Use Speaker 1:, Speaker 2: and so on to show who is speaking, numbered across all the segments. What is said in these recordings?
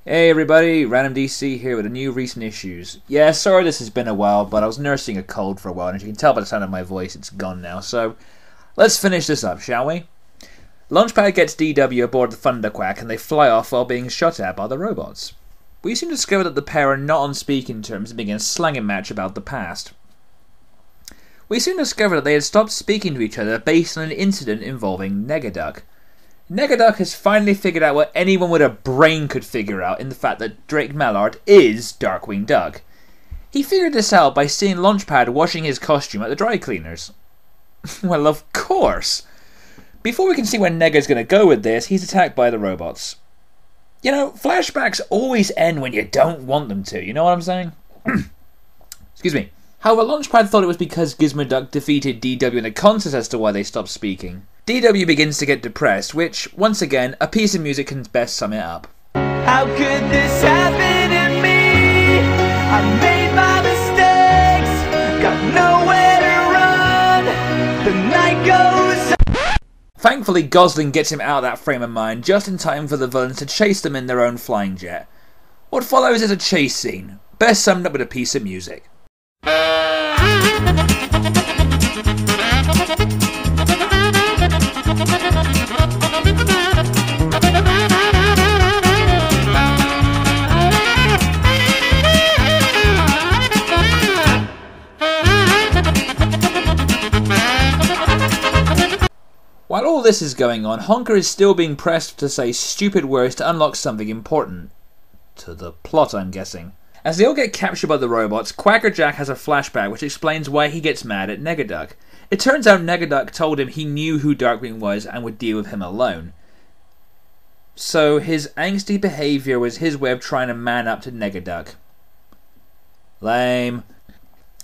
Speaker 1: Hey everybody, Random DC here with a new recent issues. Yeah, sorry this has been a while, but I was nursing a cold for a while, and as you can tell by the sound of my voice, it's gone now. So, let's finish this up, shall we? Launchpad gets DW aboard the Thunderquack, and they fly off while being shot at by the robots. We soon discover that the pair are not on speaking terms and begin a slanging match about the past. We soon discover that they had stopped speaking to each other based on an incident involving Negaduck. Negaduck has finally figured out what anyone with a brain could figure out in the fact that Drake Mallard is Darkwing Duck. He figured this out by seeing Launchpad washing his costume at the dry cleaners. Well, of course. Before we can see where Nega's going to go with this, he's attacked by the robots. You know, flashbacks always end when you don't want them to, you know what I'm saying? Excuse me. However, Launchpad thought it was because Gizmoduck defeated DW in a contest as to why they stopped speaking. DW begins to get depressed, which, once again, a piece of music can best sum it up.
Speaker 2: How could this happen to me? I made my mistakes, got nowhere to run, the night goes on.
Speaker 1: Thankfully, Gosling gets him out of that frame of mind just in time for the villains to chase them in their own flying jet. What follows is a chase scene, best summed up with a piece of music. While all this is going on, Honker is still being pressed to say stupid words to unlock something important. To the plot, I'm guessing. As they all get captured by the robots, Quacker Jack has a flashback which explains why he gets mad at Negaduck. It turns out Negaduck told him he knew who Darkwing was and would deal with him alone. So his angsty behaviour was his way of trying to man up to Negaduck. Lame.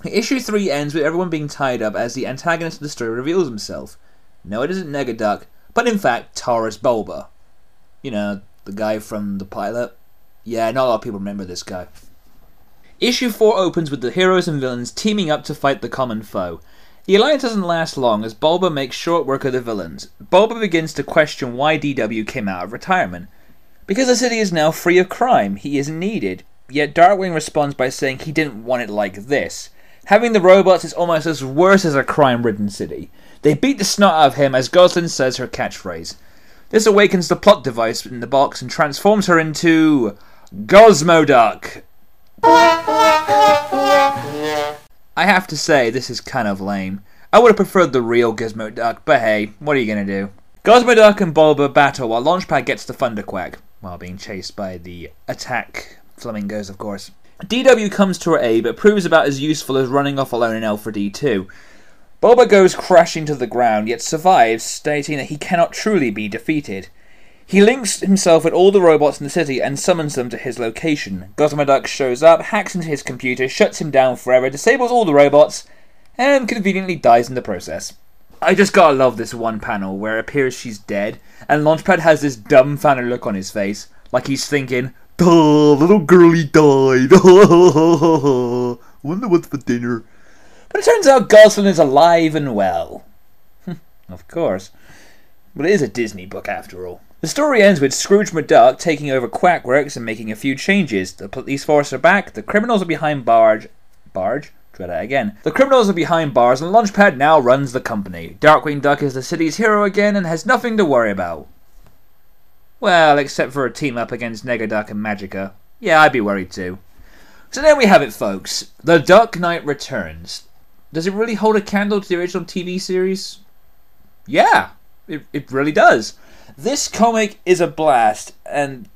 Speaker 1: Issue 3 ends with everyone being tied up as the antagonist of the story reveals himself. No, it isn't Negaduck, but in fact Taurus Bulba. You know, the guy from the pilot. Yeah, not a lot of people remember this guy. Issue 4 opens with the heroes and villains teaming up to fight the common foe. The alliance doesn't last long as Bulba makes short work of the villains. Bulba begins to question why DW came out of retirement. Because the city is now free of crime, he isn't needed. Yet Darkwing responds by saying he didn't want it like this. Having the robots is almost as worse as a crime-ridden city. They beat the snot out of him as Goslin says her catchphrase. This awakens the plot device in the box and transforms her into Gizmoduck. I have to say, this is kind of lame. I would have preferred the real Gizmoduck, but hey, what are you going to do? Gizmoduck and Bulba battle while Launchpad gets the Thunderquack, while being chased by the attack flamingos, of course. DW comes to her aid, but proves about as useful as running off alone in Alpha D2. Bulba goes crashing to the ground, yet survives, stating that he cannot truly be defeated. He links himself with all the robots in the city and summons them to his location. Gizmoduck shows up, hacks into his computer, shuts him down forever, disables all the robots, and conveniently dies in the process. I just gotta love this one panel where it appears she's dead, and Launchpad has this dumbfounded look on his face, like he's thinking, "Duh, little girlie died. Wonder what's for dinner." But it turns out Goslin is alive and well. Of course. But it is a Disney book after all. The story ends with Scrooge McDuck taking over Quackworks and making a few changes. The police force are back, the criminals are behind bars. Try that again. The criminals are behind bars and Launchpad now runs the company. Darkwing Duck is the city's hero again and has nothing to worry about. Well, except for a team up against Negaduck and Magica. Yeah, I'd be worried too. So there we have it, folks. The Dark Knight Returns. Does it really hold a candle to the original TV series? Yeah, it really does. This comic is a blast, and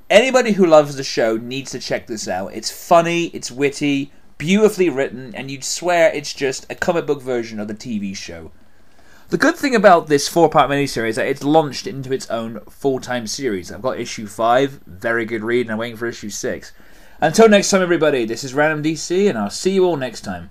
Speaker 1: anybody who loves the show needs to check this out. It's funny, it's witty, beautifully written, and you'd swear it's just a comic book version of the TV show. The good thing about this 4-part miniseries is that it's launched into its own full-time series. I've got issue 5, very good read, and I'm waiting for issue 6. Until next time, everybody, this is Random DC, and I'll see you all next time.